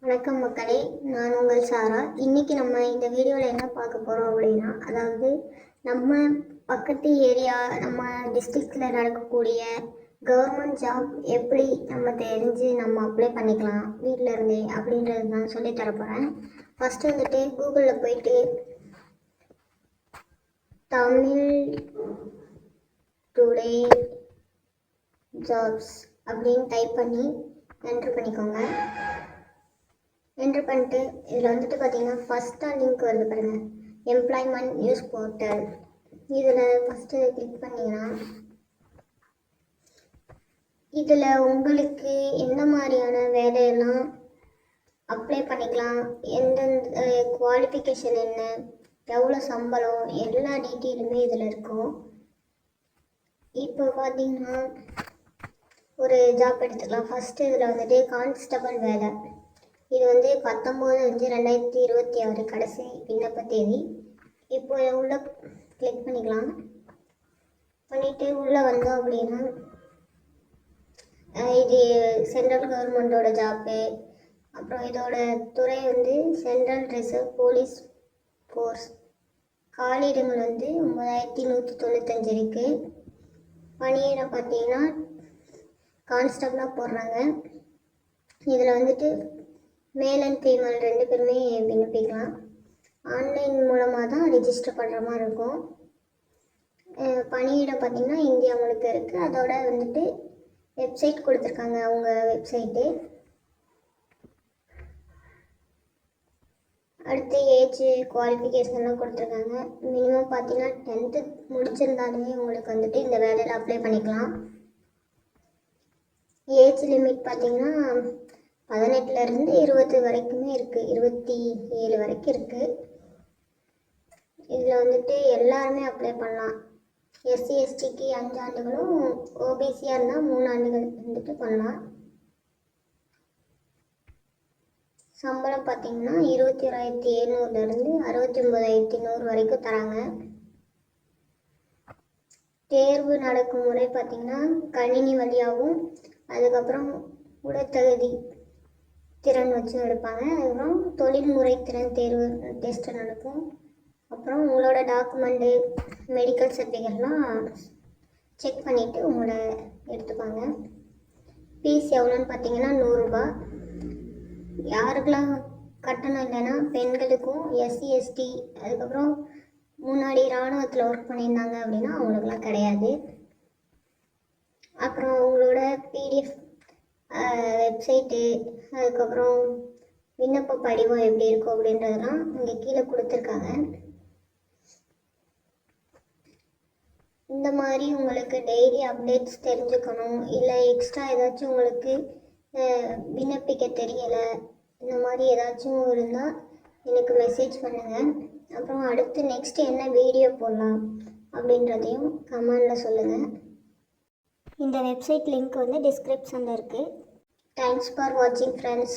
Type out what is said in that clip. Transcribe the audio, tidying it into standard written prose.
வணக்கம் மக்களே, நான் உங்கள் சாரா. இன்றைக்கி நம்ம இந்த வீடியோவில் என்ன பார்க்க போகிறோம் அப்படின்னா, அதாவது நம்ம பக்கத்து ஏரியா நம்ம டிஸ்ட்ரிக்டில் நடக்கக்கூடிய கவர்மெண்ட் ஜாப் எப்படி நம்ம தெரிஞ்சு நம்ம அப்ளை பண்ணிக்கலாம் வீட்டில் இருந்தே அப்படின்றது நான் சொல்லித்தரப்போகிறேன். ஃபஸ்ட்டு வந்துட்டு கூகுளில் போயிட்டு தமிழ் டுடே ஜாப்ஸ் அப்படின்னு டைப் பண்ணி என்ட்ரு பண்ணிக்கோங்க. என்ட்ரு பண்ணிட்டு இதில் வந்துட்டு பார்த்தீங்கன்னா ஃபஸ்ட்டாக லிங்க் வருது பாருங்கள், எம்ப்ளாய்மெண்ட் நியூஸ் போர்ட்டல். இதில் ஃபஸ்ட்டு கிளிக் பண்ணிங்கன்னா இதில் உங்களுக்கு எந்த மாதிரியான வேலையெல்லாம் அப்ளை பண்ணிக்கலாம், எந்தெந்த குவாலிஃபிகேஷன் என்ன, எவ்வளோ சம்பளம், எல்லா டீட்டெயிலுமே இதில் இருக்கும். இப்போ பார்த்தீங்கன்னா ஒரு ஜாப் எடுத்துக்கலாம். ஃபஸ்ட்டு இதில் வந்துட்டு கான்ஸ்டபிள் வேலை. இது வந்து 19/5/2026 கடைசி விண்ணப்ப தேதி. இப்போ உள்ள கிளிக் பண்ணிக்கலாம். பண்ணிவிட்டு உள்ளே வந்தோம் அப்படின்னா இது சென்ட்ரல் கவர்மெண்ட்டோட ஜாப்பு. அப்புறம் இதோட துறை வந்து சென்ட்ரல் ரிசர்வ் போலீஸ் ஃபோர்ஸ். காலியிடங்கள் வந்து 9195 இருக்குது. பணியிடம் பார்த்தீங்கன்னா கான்ஸ்டபிளாக போடுறாங்க. இதில் வந்துட்டு மேல் அண்ட் ஃபீமேல் 2 பேருமே விண்ணப்பிக்கலாம். ஆன்லைன் மூலமாக தான் ரிஜிஸ்டர் பண்ணுற மாதிரி இருக்கும். பணியிடம் பார்த்திங்கன்னா இந்தியா முழுக்க இருக்குது. அதோட வந்துட்டு வெப்சைட் கொடுத்துருக்காங்க, அவங்க வெப்சைட்டு. அடுத்து ஏஜ் குவாலிஃபிகேஷன்லாம் கொடுத்துருக்காங்க. மினிமம் பார்த்தீங்கன்னா 10th முடிச்சிருந்தாலுமே உங்களுக்கு வந்துட்டு இந்த வேலையில் அப்ளை பண்ணிக்கலாம். ஏஜ் லிமிட் பார்த்திங்கன்னா 18லேருந்து 20 வரைக்குமே இருக்குது, 27 வரைக்கும் இருக்குது. இதில் வந்துட்டு எல்லாருமே அப்ளை பண்ணலாம். எஸ்சி எஸ்டிக்கு 5 ஆண்டுகளும், ஓபிசியாக இருந்தால் 3 ஆண்டுகள் வந்துட்டு பண்ணலாம். சம்பளம் பார்த்திங்கன்னா 21,700லேருந்து 69,100 வரைக்கும் தராங்க. தேர்வு நடக்கும் முறை பார்த்திங்கன்னா கணினி வழியாகவும், அதுக்கப்புறம் உடற்தகுதி திறன் வச்சு எடுப்பாங்க. அதுக்கப்புறம் தொழில்முறை திறன் தேர்வு டெஸ்ட்டு நடக்கும். அப்புறம் உங்களோட டாக்குமெண்ட்டு, மெடிக்கல் சர்டிஃபிகேட்லாம் செக் பண்ணிவிட்டு உங்களை எடுத்துப்பாங்க. ஃபீஸ் எவ்வளோன்னு பார்த்தீங்கன்னா 100 ரூபா. யாருக்கெல்லாம் கட்டணம் இல்லைன்னா பெண்களுக்கும், எஸ்சி எஸ்டி, அதுக்கப்புறம் முன்னாடி இராணுவத்தில் ஒர்க் பண்ணியிருந்தாங்க அப்படின்னா அவங்களுக்குலாம் கிடையாது. அப்புறம் உங்களோட பிடிஎஃப் வெப்சைட்டு, அதுக்கப்புறம் விண்ணப்ப படிவம் எப்படி இருக்கும் அப்படின்றதெல்லாம் இங்கே கீழே கொடுத்துருக்காங்க. இந்த மாதிரி உங்களுக்கு டெய்லி அப்டேட்ஸ் தெரிஞ்சுக்கணும், இல்லை எக்ஸ்ட்ரா ஏதாச்சும் உங்களுக்கு விண்ணப்பிக்க தெரியலை, இந்த மாதிரி ஏதாச்சும் இருந்தால் எனக்கு மெசேஜ் பண்ணுங்கள். அப்புறம் அடுத்து நெக்ஸ்ட்டு என்ன வீடியோ போடலாம் அப்படின்றதையும் கமெண்டில் சொல்லுங்கள். இந்த வெப்சைட் லிங்க் வந்து டிஸ்கிரிப்ஷனில் இருக்குது. தேங்க்ஸ் ஃபார் வாட்சிங் ஃப்ரெண்ட்ஸ்.